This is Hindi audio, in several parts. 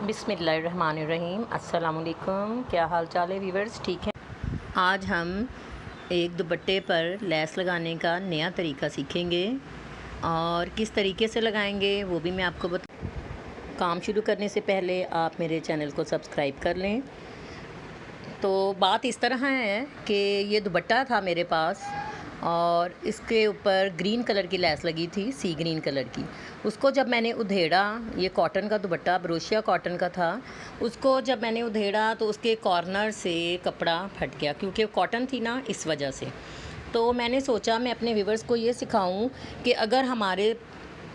बिस्मिल्लाहिर्रहमानिर्रहीम। अस्सलाम वालेकुम। क्या हाल चाल है वीवर्स, ठीक है। आज हम एक दुपट्टे पर लेस लगाने का नया तरीका सीखेंगे और किस तरीके से लगाएंगे वो भी मैं आपको काम शुरू करने से पहले आप मेरे चैनल को सब्सक्राइब कर लें। तो बात इस तरह है कि ये दुपट्टा था मेरे पास और इसके ऊपर ग्रीन कलर की लेस लगी थी, सी ग्रीन कलर की। उसको जब मैंने उधेड़ा, ये कॉटन का दुपट्टा ब्रोशिया कॉटन का था, उसको जब मैंने उधेड़ा तो उसके कॉर्नर से कपड़ा फट गया क्योंकि कॉटन थी ना, इस वजह से। तो मैंने सोचा मैं अपने व्यूवर्स को ये सिखाऊं कि अगर हमारे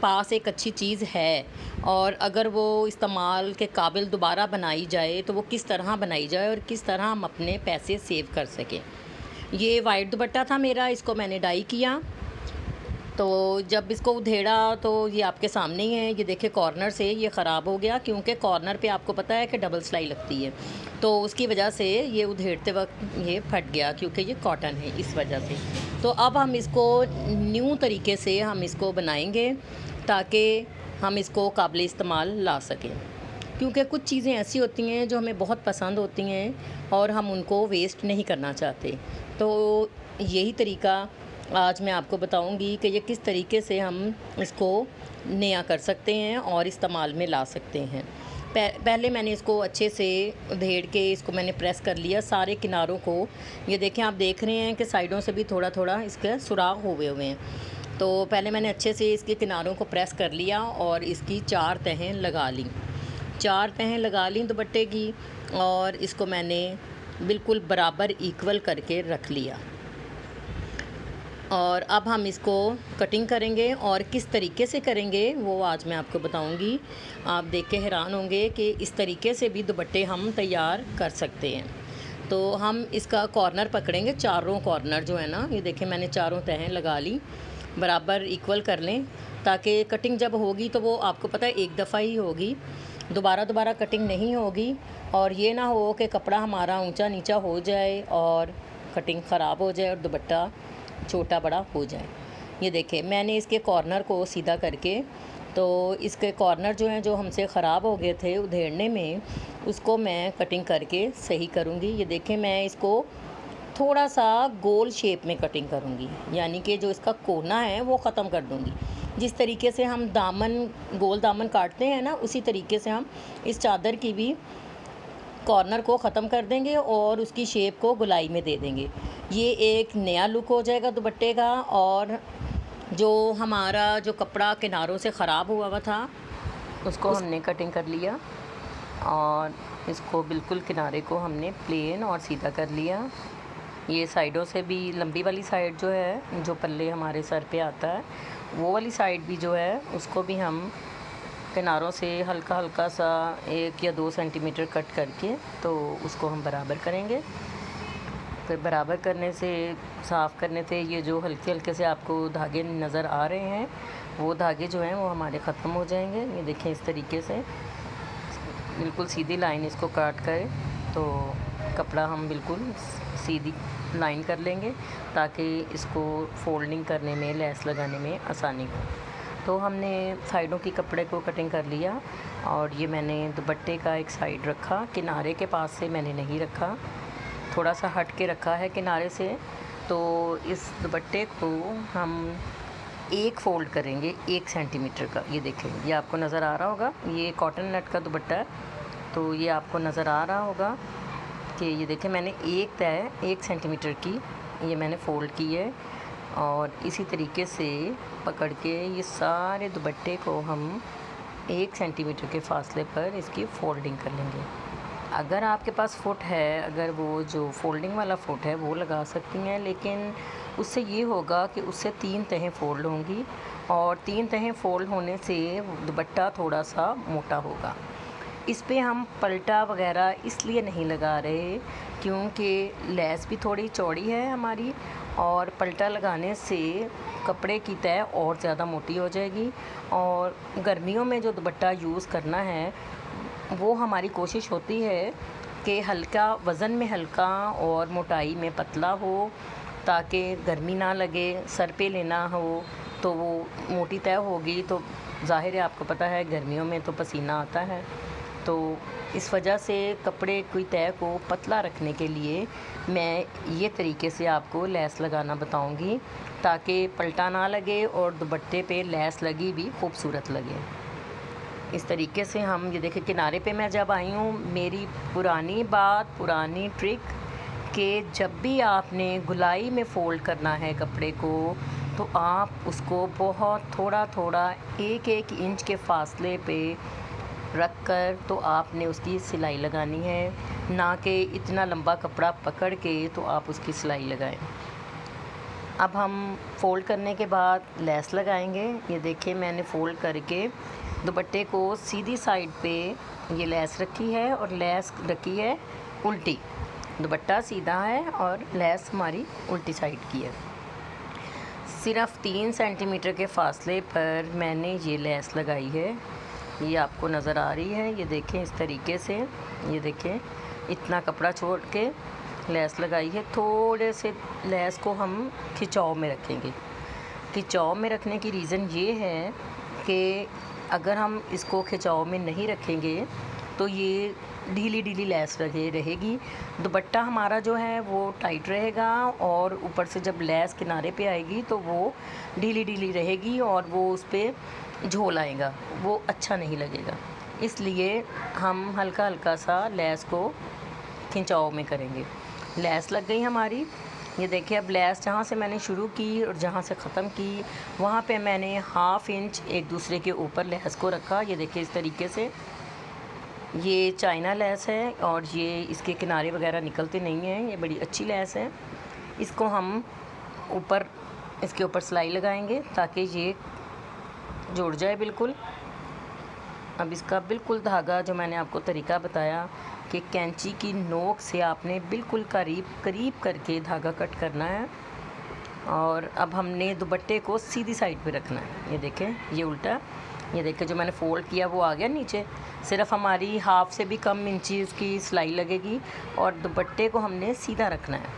पास एक अच्छी चीज़ है और अगर वो इस्तेमाल के काबिल दोबारा बनाई जाए तो वो किस तरह बनाई जाए और किस तरह हम अपने पैसे सेव कर सकें। ये वाइट दुपट्टा था मेरा, इसको मैंने डाई किया। तो जब इसको उधेड़ा तो ये आपके सामने ही है। ये देखिए कॉर्नर से ये ख़राब हो गया क्योंकि कॉर्नर पे आपको पता है कि डबल सिलाई लगती है, तो उसकी वजह से ये उधेड़ते वक्त ये फट गया क्योंकि ये कॉटन है, इस वजह से। तो अब हम इसको न्यू तरीके से हम इसको बनाएंगे ताकि हम इसको काबिल इस्तेमाल ला सकें, क्योंकि कुछ चीज़ें ऐसी होती हैं जो हमें बहुत पसंद होती हैं और हम उनको वेस्ट नहीं करना चाहते। तो यही तरीका आज मैं आपको बताऊंगी कि ये किस तरीके से हम इसको नया कर सकते हैं और इस्तेमाल में ला सकते हैं। पहले मैंने इसको अच्छे से उधेड़ के इसको मैंने प्रेस कर लिया सारे किनारों को। ये देखें, आप देख रहे हैं कि साइडों से भी थोड़ा थोड़ा इसके सुराख हुए हुए हैं। तो पहले मैंने अच्छे से इसके किनारों को प्रेस कर लिया और इसकी 4 तहें लगा ली। 4 तहें लगा ली दुपट्टे की और इसको मैंने बिल्कुल बराबर इक्वल करके रख लिया। और अब हम इसको कटिंग करेंगे और किस तरीके से करेंगे वो आज मैं आपको बताऊंगी। आप देख के हैरान होंगे कि इस तरीके से भी दुपट्टे हम तैयार कर सकते हैं। तो हम इसका कॉर्नर पकड़ेंगे, चारों कॉर्नर जो है ना, ये देखें मैंने चारों तहें लगा ली, बराबर इक्वल कर लें ताकि कटिंग जब होगी तो वो आपको पता है एक दफ़ा ही होगी, दोबारा कटिंग नहीं होगी। और ये ना हो कि कपड़ा हमारा ऊंचा नीचा हो जाए और कटिंग ख़राब हो जाए और दुपट्टा छोटा बड़ा हो जाए। ये देखें मैंने इसके कॉर्नर को सीधा करके, तो इसके कॉर्नर जो हैं जो हमसे ख़राब हो गए थे उधेड़ने में, उसको मैं कटिंग करके सही करूँगी। ये देखें मैं इसको थोड़ा सा गोल शेप में कटिंग करूँगी, यानी कि जो इसका कोना है वो ख़त्म कर दूँगी। जिस तरीके से हम दामन, गोल दामन काटते हैं ना, उसी तरीके से हम इस चादर की भी कॉर्नर को ख़त्म कर देंगे और उसकी शेप को गोलाई में दे देंगे। ये एक नया लुक हो जाएगा दुपट्टे का। और जो हमारा जो कपड़ा किनारों से ख़राब हुआ हुआ था उसको हमने कटिंग कर लिया और इसको बिल्कुल किनारे को हमने प्लेन और सीधा कर लिया। ये साइडों से भी लंबी वाली साइड जो है, जो पल्ले हमारे सर पे आता है, वो वाली साइड भी जो है उसको भी हम किनारों से हल्का हल्का सा 1 या 2 सेंटीमीटर कट करके तो उसको हम बराबर करेंगे। फिर बराबर करने से, साफ़ करने से ये जो हल्के हल्के से आपको धागे नज़र आ रहे हैं, वो धागे जो हैं वो हमारे ख़त्म हो जाएंगे। ये देखें इस तरीके से बिल्कुल सीधी लाइन इसको काट कर तो कपड़ा हम बिल्कुल सीधी लाइन कर लेंगे ताकि इसको फोल्डिंग करने में, लेस लगाने में आसानी हो। तो हमने साइडों की कपड़े को कटिंग कर लिया और ये मैंने दुपट्टे का एक साइड रखा, किनारे के पास से मैंने नहीं रखा, थोड़ा सा हट के रखा है किनारे से। तो इस दुपट्टे को हम एक फ़ोल्ड करेंगे 1 सेंटीमीटर का। ये देखें, ये आपको नज़र आ रहा होगा, ये कॉटन नेट का दुपट्टा है, तो ये आपको नज़र आ रहा होगा कि ये देखें मैंने एक तय 1 सेंटीमीटर की ये मैंने फ़ोल्ड की है। और इसी तरीके से पकड़ के ये सारे दुपट्टे को हम 1 सेंटीमीटर के फासले पर इसकी फ़ोल्डिंग कर लेंगे। अगर आपके पास फुट है, अगर वो जो फ़ोल्डिंग वाला फुट है वो लगा सकती हैं, लेकिन उससे ये होगा कि उससे 3 तहें फ़ोल्ड होंगी और 3 तहें फ़ोल्ड होने से दुपट्टा थोड़ा सा मोटा होगा। इस पे हम पलटा वगैरह इसलिए नहीं लगा रहे क्योंकि लेस भी थोड़ी चौड़ी है हमारी और पलटा लगाने से कपड़े की तह और ज़्यादा मोटी हो जाएगी। और गर्मियों में जो दुपट्टा यूज़ करना है वो हमारी कोशिश होती है कि हल्का, वज़न में हल्का और मोटाई में पतला हो ताकि गर्मी ना लगे, सर पे लेना हो तो वो मोटी तह होगी तो ज़ाहिर है आपको पता है गर्मियों में तो पसीना आता है। तो इस वजह से कपड़े की तह को पतला रखने के लिए मैं ये तरीके से आपको लेस लगाना बताऊंगी, ताकि पलटा ना लगे और दुपट्टे पे लेस लगी भी खूबसूरत लगे। इस तरीके से हम ये देखिए किनारे पे मैं जब आई हूँ, मेरी पुरानी ट्रिक कि जब भी आपने गुलाई में फ़ोल्ड करना है कपड़े को, तो आप उसको बहुत थोड़ा थोड़ा 1-1 इंच के फासले पे रख कर तो आपने उसकी सिलाई लगानी है, ना कि इतना लंबा कपड़ा पकड़ के तो आप उसकी सिलाई लगाएं। अब हम फ़ोल्ड करने के बाद लेस लगाएंगे। ये देखिए मैंने फ़ोल्ड करके दुपट्टे को सीधी साइड पे ये लेस रखी है और लेस रखी है उल्टी। दुपट्टा सीधा है और लेस हमारी उल्टी साइड की है। सिर्फ़ 3 सेंटीमीटर के फासले पर मैंने ये लेस लगाई है, ये आपको नज़र आ रही है। ये देखें इस तरीके से, ये देखें इतना कपड़ा छोड़ के लेस लगाई है। थोड़े से लेस को हम खिंचाव में रखेंगे। खिंचाव में रखने की रीज़न ये है कि अगर हम इसको खिंचाव में नहीं रखेंगे तो ये ढीली ढीली लेस रहेगी। दुपट्टा हमारा जो है वो टाइट रहेगा और ऊपर से जब लेस किनारे पे आएगी तो वो ढीली ढीली रहेगी और वो उस पर झोल आएगा, वो अच्छा नहीं लगेगा। इसलिए हम हल्का हल्का सा लेस को खिंचाव में करेंगे। लेस लग गई हमारी। ये देखिए अब लेस जहाँ से मैंने शुरू की और जहाँ से ख़त्म की वहाँ पे मैंने 1/2 इंच एक दूसरे के ऊपर लेस को रखा। ये देखिए इस तरीके से, ये चाइना लेस है और ये इसके किनारे वगैरह निकलते नहीं हैं, ये बड़ी अच्छी लेस है। इसको हम इसके ऊपर सिलाई लगाएंगे ताकि ये जुड़ जाए बिल्कुल। अब इसका बिल्कुल धागा जो मैंने आपको तरीका बताया कि कैंची की नोक से आपने बिल्कुल करीब करके धागा कट करना है और अब हमने दुपट्टे को सीधी साइड पे रखना है। ये देखें ये उल्टा, ये देखें जो मैंने फ़ोल्ड किया वो आ गया नीचे। सिर्फ हमारी 1/2 से भी कम इंची उसकी सिलाई लगेगी और दुपट्टे को हमने सीधा रखना है,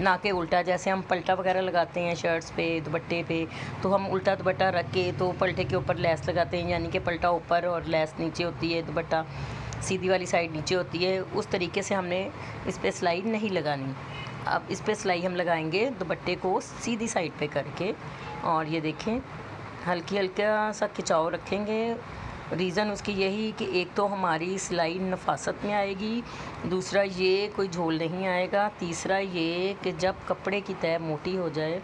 ना कि उल्टा। जैसे हम पलटा वगैरह लगाते हैं शर्ट्स पे, दुपट्टे पे, तो हम उल्टा दुपट्टा रख के तो पलटे के ऊपर लेस लगाते हैं, यानी कि पलटा ऊपर और लेस नीचे होती है, दुपट्टा सीधी वाली साइड नीचे होती है। उस तरीके से हमने इस पर सिलाई नहीं लगानी। अब इस पर सिलाई हम लगाएंगे दुपट्टे को सीधी साइड पे करके। और ये देखें हल्का सा खिंचाव रखेंगे। रीज़न उसकी यही कि एक तो हमारी सिलाई नफासत में आएगी, दूसरा ये कोई झोल नहीं आएगा, तीसरा ये कि जब कपड़े की तह मोटी हो जाए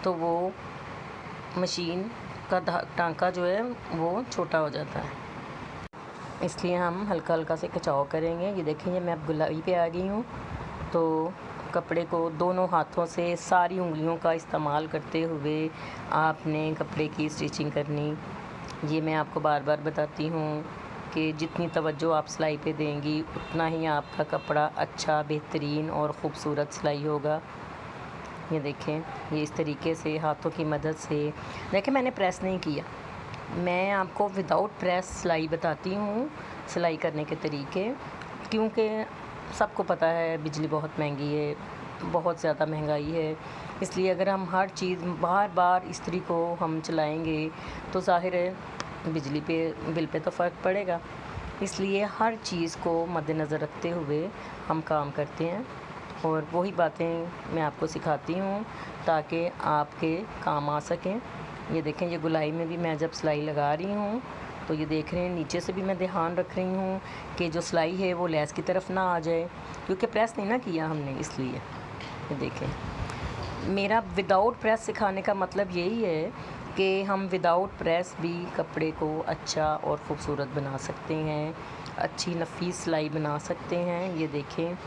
तो वो मशीन का टांका जो है वो छोटा हो जाता है। इसलिए हम हल्का हल्का से खिंचाव करेंगे। ये देखेंगे मैं अब गुलाई पे आ गई हूँ, तो कपड़े को दोनों हाथों से सारी उंगलियों का इस्तेमाल करते हुए आपने कपड़े की स्टिचिंग करनी। ये मैं आपको बार बार बताती हूँ कि जितनी तवज्जो आप सिलाई पे देंगी उतना ही आपका कपड़ा अच्छा, बेहतरीन और ख़ूबसूरत सिलाई होगा। ये देखें ये इस तरीके से हाथों की मदद से, देखें मैंने प्रेस नहीं किया, मैं आपको विदाउट प्रेस सिलाई बताती हूँ सिलाई करने के तरीके। क्योंकि सबको पता है बिजली बहुत महंगी है, बहुत ज़्यादा महंगाई है। इसलिए अगर हम हर चीज़ बार बार इस्त्री को हम चलाएंगे तो ज़ाहिर है बिजली पे बिल पे तो फ़र्क पड़ेगा। इसलिए हर चीज़ को मद्देनज़र रखते हुए हम काम करते हैं और वही बातें मैं आपको सिखाती हूँ ताकि आपके काम आ सकें। ये देखें ये गुलाई में भी मैं जब सिलाई लगा रही हूँ तो ये देख रहे हैं नीचे से भी मैं ध्यान रख रही हूँ कि जो सिलाई है वो लेस की तरफ ना आ जाए, क्योंकि प्रेस नहीं ना किया हमने, इसलिए। ये देखें मेरा विदाउट प्रेस सिखाने का मतलब यही है कि हम विदाउट प्रेस भी कपड़े को अच्छा और ख़ूबसूरत बना सकते हैं, अच्छी नफीस सिलाई बना सकते हैं। ये देखें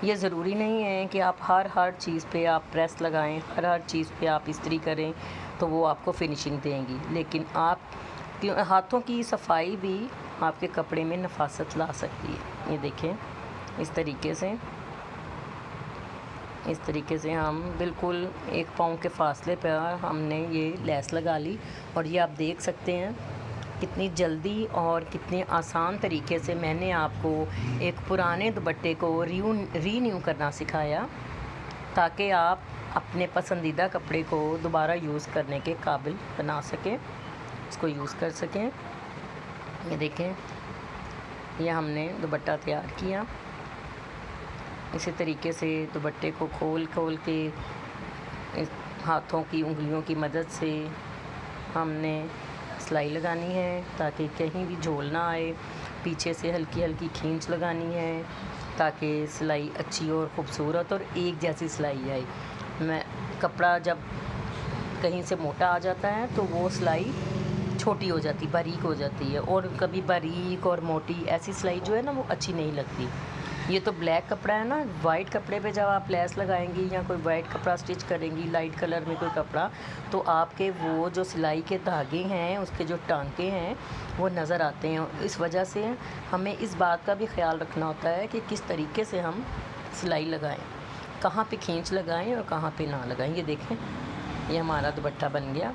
ये ज़रूरी नहीं है कि आप हर चीज़ पे आप प्रेस लगाएं, हर चीज़ पे आप इस्त्री करें तो वो आपको फिनिशिंग देंगी, लेकिन आप हाथों की सफाई भी आपके कपड़े में नफासत ला सकती है। ये देखें इस तरीके से हम बिल्कुल 1 पाँव के फासले पर हमने ये लेस लगा ली। और ये आप देख सकते हैं कितनी जल्दी और कितने आसान तरीके से मैंने आपको एक पुराने दुपट्टे को रीन्यू करना सिखाया, ताकि आप अपने पसंदीदा कपड़े को दोबारा यूज़ करने के काबिल बना सकें, इसको यूज़ कर सकें। ये देखें ये हमने दुपट्टा तैयार किया। इसी तरीके से दुपट्टे को खोल के इस हाथों की उंगलियों की मदद से हमने सिलाई लगानी है ताकि कहीं भी झोल ना आए। पीछे से हल्की हल्की खींच लगानी है ताकि सिलाई अच्छी और ख़ूबसूरत और एक जैसी सिलाई आए। मैं कपड़ा जब कहीं से मोटा आ जाता है तो वो सिलाई छोटी हो जाती, बारीक हो जाती है, और कभी बारीक और मोटी ऐसी सिलाई जो है ना वो अच्छी नहीं लगती। ये तो ब्लैक कपड़ा है ना, वाइट कपड़े पे जब आप लेस लगाएंगी या कोई वाइट कपड़ा स्टिच करेंगी, लाइट कलर में कोई कपड़ा, तो आपके वो जो सिलाई के धागे हैं, उसके जो टांके हैं वो नज़र आते हैं। इस वजह से हमें इस बात का भी ख्याल रखना होता है कि किस तरीके से हम सिलाई लगाएं, कहाँ पे खींच लगाएं और कहाँ पे ना लगाएं। ये देखें, ये हमारा दुपट्टा बन गया।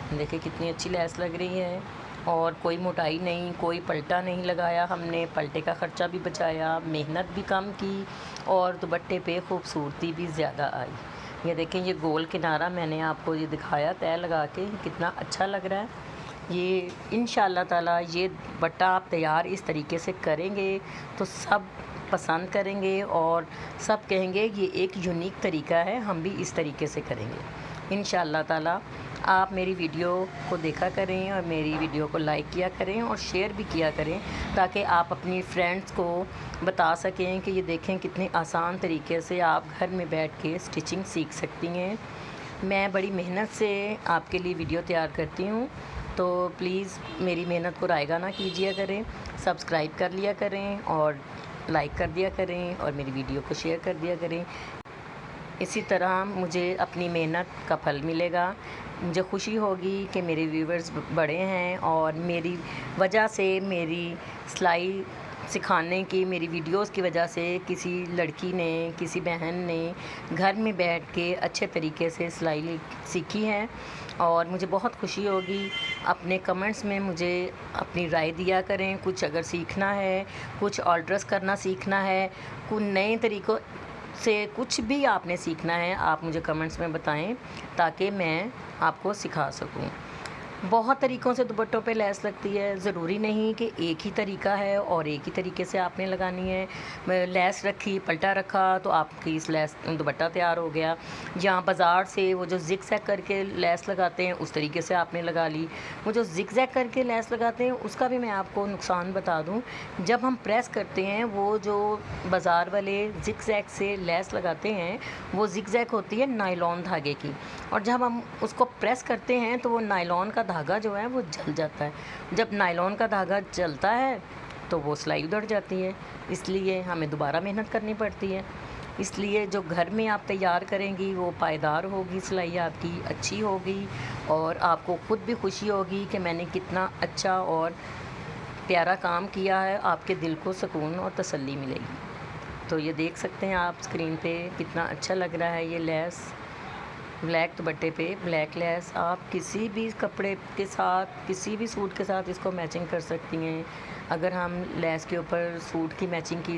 देखिए कितनी अच्छी लेस लग रही है, और कोई मोटाई नहीं, कोई पलटा नहीं लगाया हमने, पलटे का ख़र्चा भी बचाया, मेहनत भी कम की और दुपट्टे पे खूबसूरती भी ज़्यादा आई। ये देखें, ये गोल किनारा मैंने आपको ये दिखाया तय लगा के, कितना अच्छा लग रहा है। ये इंशाअल्लाह ताला ये दुपट्टा आप तैयार इस तरीके से करेंगे तो सब पसंद करेंगे और सब कहेंगे ये एक यूनिक तरीका है, हम भी इस तरीके से करेंगे इंशाअल्लाह ताला। आप मेरी वीडियो को देखा करें और मेरी वीडियो को लाइक किया करें और शेयर भी किया करें ताकि आप अपनी फ्रेंड्स को बता सकें कि ये देखें कितने आसान तरीके से आप घर में बैठ के स्टिचिंग सीख सकती हैं। मैं बड़ी मेहनत से आपके लिए वीडियो तैयार करती हूँ, तो प्लीज़ मेरी मेहनत को रायगा ना कीजिए करें, सब्सक्राइब कर लिया करें और लाइक कर दिया करें और मेरी वीडियो को शेयर कर दिया करें। इसी तरह मुझे अपनी मेहनत का फल मिलेगा। मुझे खुशी होगी कि मेरे व्यूवर्स बड़े हैं और मेरी वजह से, मेरी सिलाई सिखाने की, मेरी वीडियोस की वजह से किसी लड़की ने, किसी बहन ने घर में बैठ के अच्छे तरीके से सिलाई सीखी है और मुझे बहुत खुशी होगी। अपने कमेंट्स में मुझे अपनी राय दिया करें। कुछ अगर सीखना है, कुछ ऑल्टर्स करना सीखना है, कुछ नए तरीक़ों से कुछ भी आपने सीखना है, आप मुझे कमेंट्स में बताएं ताकि मैं आपको सिखा सकूं। बहुत तरीक़ों से दुपट्टों पे लेस लगती है, ज़रूरी नहीं कि एक ही तरीका है और एक ही तरीके से आपने लगानी है। लेस रखी, पलटा रखा तो आपकी इस लेस दुपट्टा तैयार हो गया। या बाज़ार से वो जो ज़िग-ज़ैग करके लेस लगाते हैं उस तरीके से आपने लगा ली। वो जो ज़िग-ज़ैग करके लेस लगाते हैं उसका भी मैं आपको नुकसान बता दूँ। जब हम प्रेस करते हैं, वो जो बाज़ार वाले ज़िग-ज़ैग से लेस लगाते हैं वो ज़िग-ज़ैग होती है नायलॉन धागे की, और जब हम उसको प्रेस करते हैं तो वो नायलॉन का धागा जो है वो जल जाता है। जब नायलॉन का धागा जलता है तो वो सिलाई उधड़ जाती है, इसलिए हमें दोबारा मेहनत करनी पड़ती है। इसलिए जो घर में आप तैयार करेंगी वो पायदार होगी, सिलाई आपकी अच्छी होगी और आपको ख़ुद भी खुशी होगी कि मैंने कितना अच्छा और प्यारा काम किया है। आपके दिल को सुकून और तसल्ली मिलेगी। तो ये देख सकते हैं आप स्क्रीन पे कितना अच्छा लग रहा है। ये लेस ब्लैक दुपट्टे पे ब्लैक लेस, आप किसी भी कपड़े के साथ, किसी भी सूट के साथ इसको मैचिंग कर सकती हैं। अगर हम लेस के ऊपर सूट की मैचिंग की,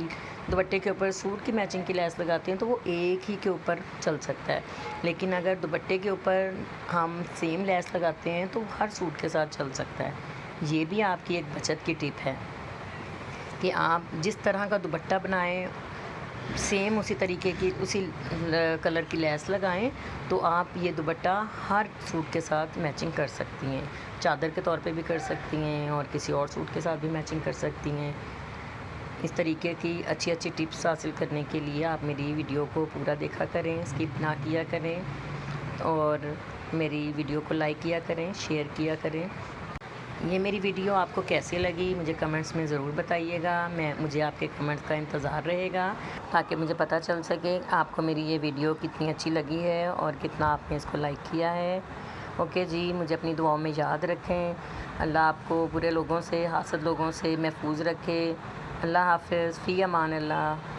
दुपट्टे के ऊपर सूट की मैचिंग की लेस लगाते हैं तो वो एक ही के ऊपर चल सकता है, लेकिन अगर दुपट्टे के ऊपर हम सेम लेस लगाते हैं तो हर सूट के साथ चल सकता है। ये भी आपकी एक बचत की टिप है कि आप जिस तरह का दुपट्टा बनाएं सेम उसी तरीके की, उसी कलर की लेस लगाएं तो आप ये दुपट्टा हर सूट के साथ मैचिंग कर सकती हैं। चादर के तौर पे भी कर सकती हैं और किसी और सूट के साथ भी मैचिंग कर सकती हैं। इस तरीके की अच्छी अच्छी टिप्स हासिल करने के लिए आप मेरी वीडियो को पूरा देखा करें, स्किप ना किया करें और मेरी वीडियो को लाइक किया करें, शेयर किया करें। ये मेरी वीडियो आपको कैसी लगी मुझे कमेंट्स में ज़रूर बताइएगा। मुझे आपके कमेंट्स का इंतज़ार रहेगा ताकि मुझे पता चल सके आपको मेरी ये वीडियो कितनी अच्छी लगी है और कितना आपने इसको लाइक किया है। ओके जी, मुझे अपनी दुआओं में याद रखें। अल्लाह आपको बुरे लोगों से, हासद लोगों से महफूज रखे। अल्लाह हाफ़िज़, फ़ी अमान अल्लाह।